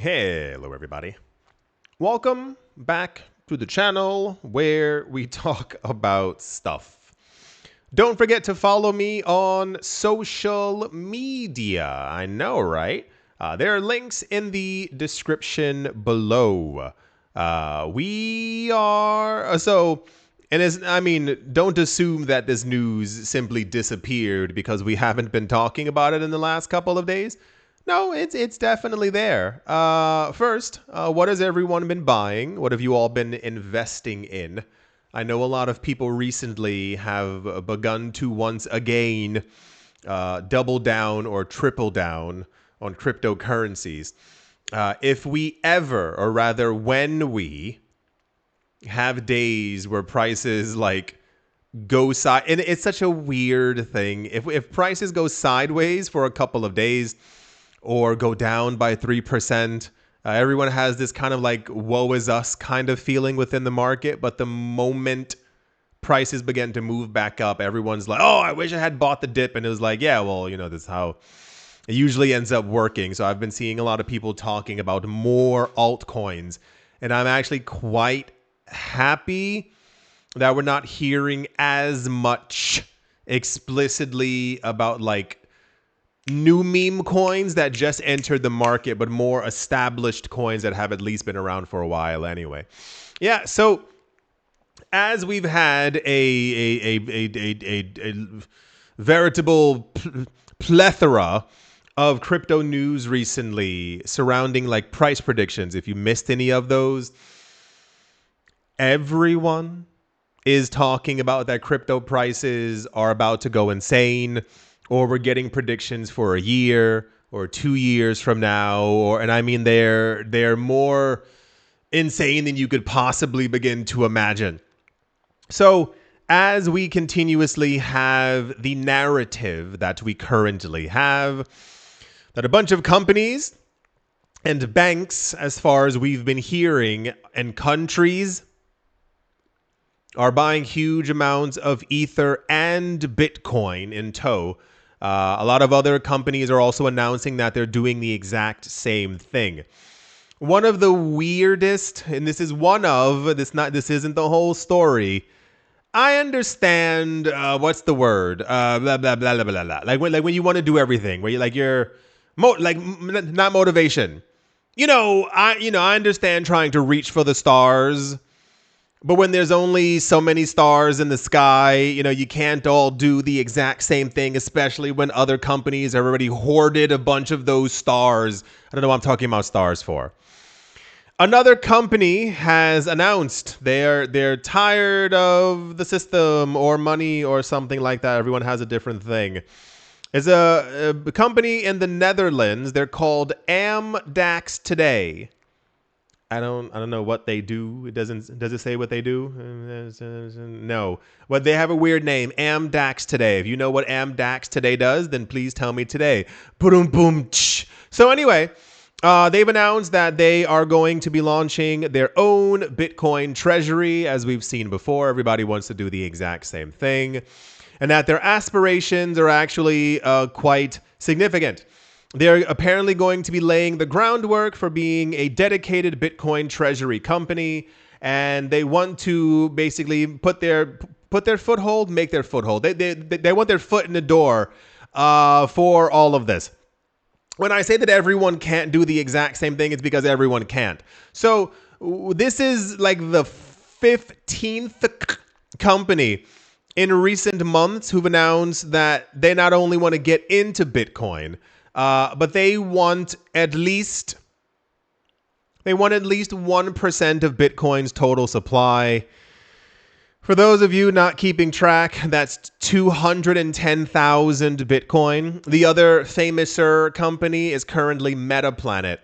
Hello everybody. Welcome back to the channel where we talk about stuff. Don't forget to follow me on social media. I know, right? There are links in the description below. Don't assume that this news simply disappeared because we haven't been talking about it in the last couple of days. No, it's definitely there. First, what has everyone been buying? What have you all been investing in? I know a lot of people recently have begun to once again double down or triple down on cryptocurrencies. If we ever, or rather when we have days where prices like go side, and it's such a weird thing. If prices go sideways for a couple of days or go down by 3%, everyone has this kind of like woe is us kind of feeling within the market. But the moment prices begin to move back up, everyone's like, oh, I wish I had bought the dip. And it was like, yeah, well, this is how it usually ends up working. So I've been seeing a lot of people talking about more altcoins, and I'm actually quite happy that we're not hearing as much explicitly about like new meme coins that just entered the market, but more established coins that have at least been around for a while anyway. Yeah, so as we've had a veritable plethora of crypto news recently surrounding like price predictions, if you missed any of those, everyone is talking about that crypto prices are about to go insane, or we're getting predictions for a year or 2 years from now, and I mean they're more insane than you could possibly begin to imagine. So as we continuously have the narrative that we currently have, that a bunch of companies and banks, as far as we've been hearing, and countries are buying huge amounts of Ether and Bitcoin in tow. A lot of other companies are also announcing that they're doing the exact same thing. One of the weirdest, and this isn't the whole story. I understand what's the word? Blah blah blah blah blah blah. Like when you want to do everything, where not motivation. I understand trying to reach for the stars. But when there's only so many stars in the sky, you can't all do the exact same thing, especially when other companies have already hoarded a bunch of those stars. I don't know what I'm talking about stars for. Another company has announced they're tired of the system or money or something like that. Everyone has a different thing. It's a company in the Netherlands. They're called Amdax Today. I don't know what they do. Does it say what they do? No. But they have a weird name, Amdax Today. If you know what Amdax Today does, then please tell me today. Boom boom. So anyway, they've announced that they are going to be launching their own Bitcoin treasury, as we've seen before. Everybody wants to do the exact same thing, and that their aspirations are actually quite significant. They're apparently going to be laying the groundwork for being a dedicated Bitcoin treasury company, and they want to basically make their foothold. They want their foot in the door for all of this. When I say that everyone can't do the exact same thing, it's because everyone can't. So this is like the 15th company in recent months who've announced that they not only want to get into Bitcoin, but they want at least 1% of Bitcoin's total supply. For those of you not keeping track, that's 210,000 Bitcoin. The other famouser company is currently Metaplanet,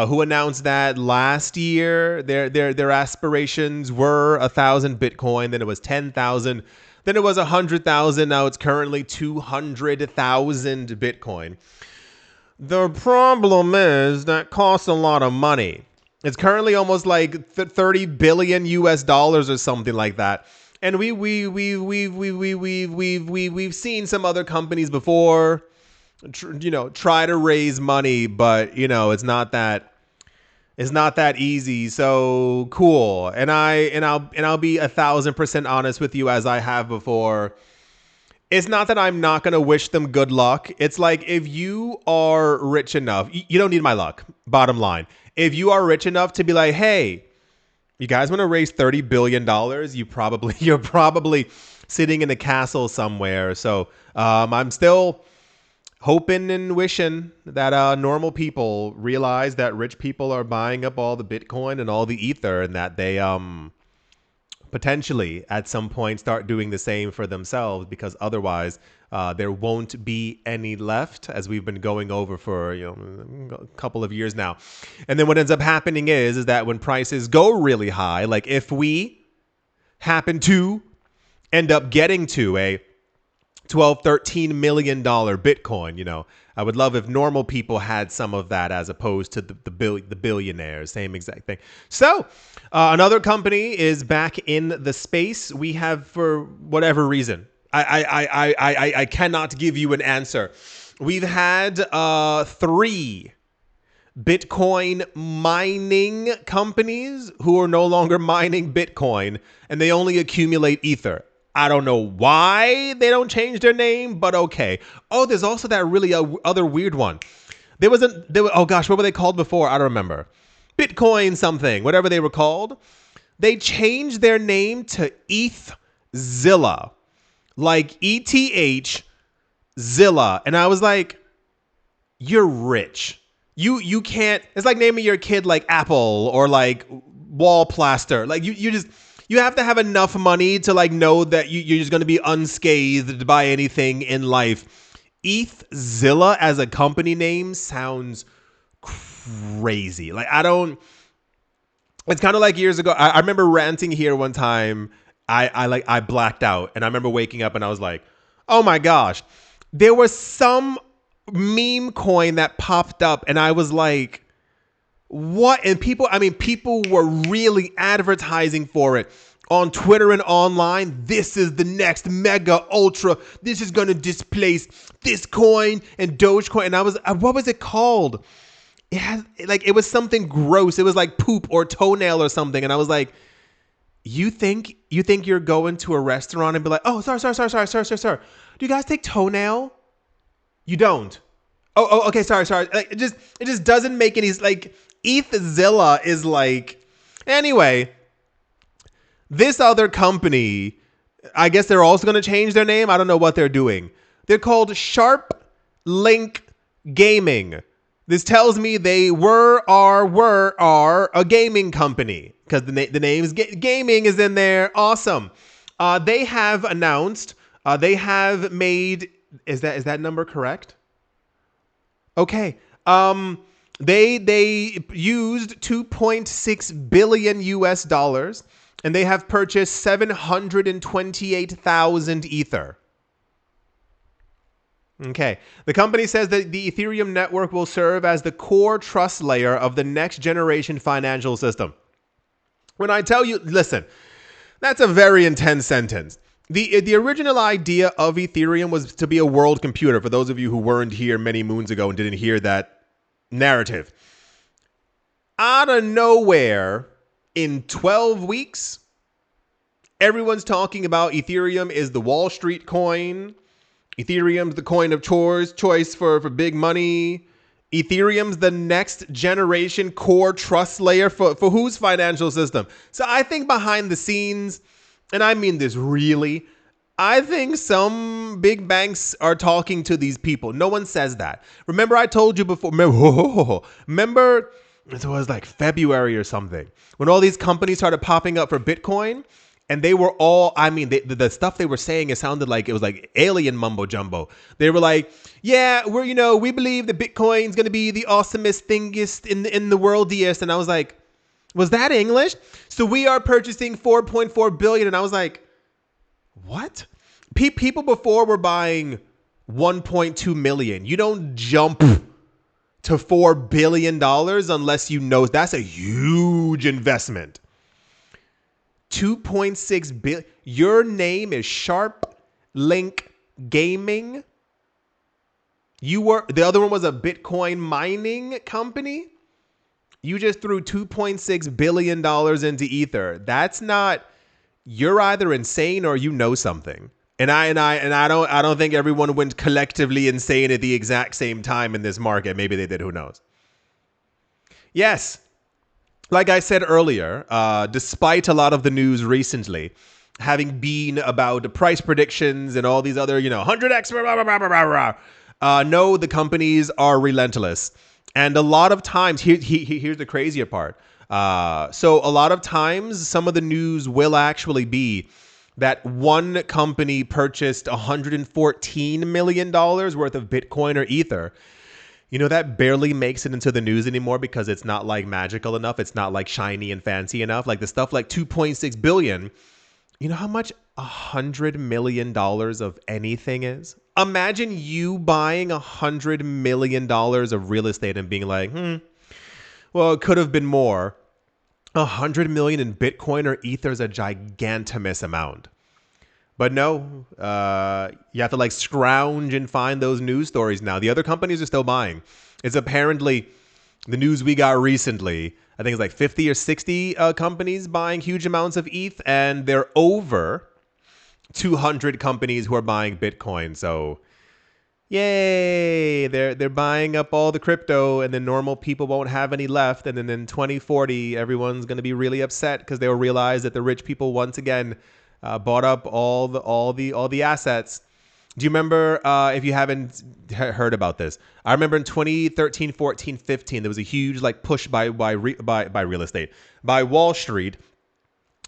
who announced that last year their aspirations were 1,000 Bitcoin, then it was 10,000, then it was 100,000, now it's currently 200,000 Bitcoin. The problem is that costs a lot of money. It's currently almost like 30 billion US dollars or something like that. And we've seen some other companies before, try to raise money, but it's not that It's not that easy. So cool. I'll be 1,000% honest with you, as I have before. It's not that I'm not going to wish them good luck. It's like, if you are rich enough, you don't need my luck. Bottom line. If you are rich enough to be like, hey, you guys want to raise $30 billion, you're probably sitting in a castle somewhere. So I'm still hoping and wishing that normal people realize that rich people are buying up all the Bitcoin and all the Ether, and that they potentially at some point start doing the same for themselves, because otherwise there won't be any left, as we've been going over for a couple of years now. And then what ends up happening is that when prices go really high, like if we happen to end up getting to a 12, $13 million Bitcoin, I would love if normal people had some of that, as opposed to the billionaires. Same exact thing. So another company is back in the space. We have, for whatever reason, I cannot give you an answer. We've had 3 Bitcoin mining companies who are no longer mining Bitcoin, and they only accumulate Ether. I don't know why they don't change their name, but okay. Oh, there's also that really other weird one. Oh gosh, what were they called before? I don't remember. Bitcoin something, whatever they were called. They changed their name to ETHZilla, like ETH Zilla. And I was like, you're rich. You can't, it's like naming your kid like Apple or like Wall Plaster. Like you have to have enough money to like know that you're just going to be unscathed by anything in life. ETHZilla as a company name sounds crazy. Like it's kind of like years ago. I remember ranting here one time. I blacked out, and I remember waking up and I was like, oh my gosh, there was some meme coin that popped up, and I was like, what? And people were really advertising for it on Twitter and online. This is the next mega ultra. This is going to displace this coin and Dogecoin. And I was, what was it called? It was something gross. It was like poop or toenail or something. And I was like, you think you're going to a restaurant and be like, oh, sorry. Do you guys take toenail? You don't. Oh, okay. Sorry. Like, it just doesn't make any, like, ETHZilla is like, anyway, this other company, I guess they're also going to change their name. I don't know what they're doing. They're called Sharp Link Gaming. This tells me they were a gaming company, because the name's gaming is in there. Awesome. They have announced, they have made, is that number correct? Okay. They used 2.6 billion US dollars, and they have purchased 728,000 Ether. Okay. The company says that the Ethereum network will serve as the core trust layer of the next generation financial system. When I tell you, listen, that's a very intense sentence. The original idea of Ethereum was to be a world computer. For those of you who weren't here many moons ago and didn't hear that narrative, out of nowhere, in 12 weeks, everyone's talking about Ethereum is the Wall Street coin. Ethereum's the coin of choice for big money. Ethereum's the next generation core trust layer for whose financial system? So I think behind the scenes, and I mean this really, I think some big banks are talking to these people. No one says that. Remember, I told you before, remember it was like February or something, when all these companies started popping up for Bitcoin, and they were all, the stuff they were saying, it sounded like it was like alien mumbo jumbo. They were like, yeah, we believe that Bitcoin's going to be the awesomest thingest in the worldiest. And I was like, was that English? So we are purchasing 4.4 billion. And I was like, what? People before were buying 1.2 million. You don't jump to $4 billion unless you know that's a huge investment. 2.6 billion. Your name is Sharp Link Gaming. The other one was a Bitcoin mining company. You just threw $2.6 billion into Ether. That's not, you're either insane or you know something. And I don't think everyone went collectively insane at the exact same time in this market. Maybe they did, who knows? Yes. Like I said earlier, despite a lot of the news recently having been about the price predictions and all these other, 100x, blah, blah, blah, blah, blah, blah, no, the companies are relentless. And a lot of times, here's the crazier part. So a lot of times, some of the news will actually be that one company purchased $114 million worth of Bitcoin or Ether. That barely makes it into the news anymore because it's not like magical enough. It's not like shiny and fancy enough. Like the stuff like 2.6 billion. You know how much $100 million of anything is? Imagine you buying $100 million of real estate and being like, well, it could have been more. 100 million in Bitcoin or Ether is a gigantimous amount. But no, you have to like scrounge and find those news stories now. The other companies are still buying. It's apparently the news we got recently. I think it's like 50 or 60 companies buying huge amounts of ETH, and they're over 200 companies who are buying Bitcoin. So, yay! They're buying up all the crypto, and then normal people won't have any left. And then in 2040, everyone's going to be really upset because they'll realize that the rich people once again bought up all the assets. Do you remember, if you haven't heard about this? I remember in 2013, 14, 15, there was a huge like push by real estate, by Wall Street,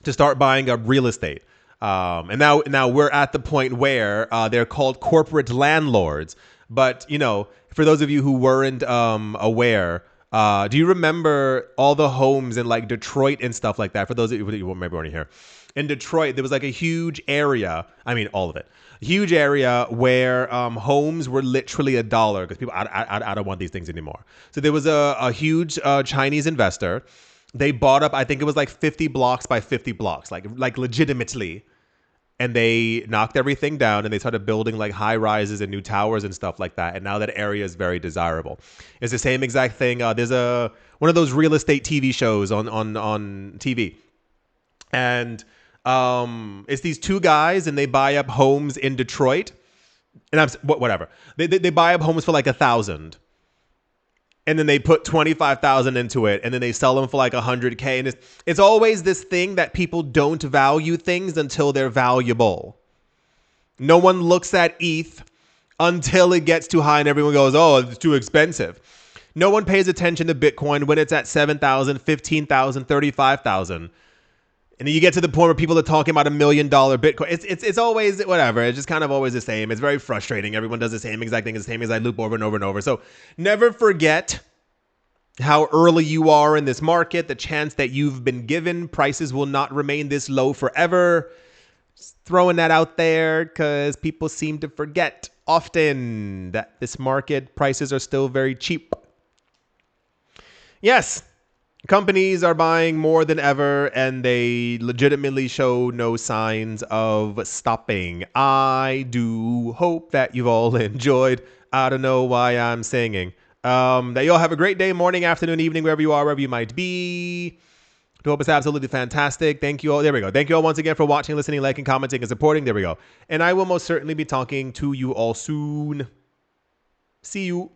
to start buying up real estate. And now we're at the point where they're called corporate landlords. But for those of you who weren't aware, do you remember all the homes in like Detroit and stuff like that? For those of you who maybe weren't here. In Detroit, there was like a huge area. I mean, all of it. Huge area where homes were literally $1 because people, I don't want these things anymore. So there was a huge Chinese investor. They bought up, I think it was like 50 blocks by 50 blocks, like legitimately. And they knocked everything down and they started building like high rises and new towers and stuff like that. And now that area is very desirable. It's the same exact thing. There's one of those real estate TV shows on TV. And it's these two guys and they buy up homes in Detroit, and whatever. They buy up homes for like 1,000, and then they put 25,000 into it, and then they sell them for like 100K. And it's always this thing that people don't value things until they're valuable. No one looks at ETH until it gets too high, and everyone goes, "Oh, it's too expensive." No one pays attention to Bitcoin when it's at 7,000, 15,000, 35,000. And then you get to the point where people are talking about $1 million Bitcoin. It's always whatever. It's just kind of always the same. It's very frustrating. Everyone does the same exact thing, the same exact loop over and over and over. So never forget how early you are in this market, the chance that you've been given. Prices will not remain this low forever. Just throwing that out there because people seem to forget often that this market prices are still very cheap. Yes. Companies are buying more than ever, and they legitimately show no signs of stopping. I do hope that you've all enjoyed. I don't know why I'm singing. That you all have a great day, morning, afternoon, evening, wherever you are, wherever you might be. I hope it's absolutely fantastic. Thank you all. There we go. Thank you all once again for watching, listening, liking, commenting, and supporting. There we go. And I will most certainly be talking to you all soon. See you.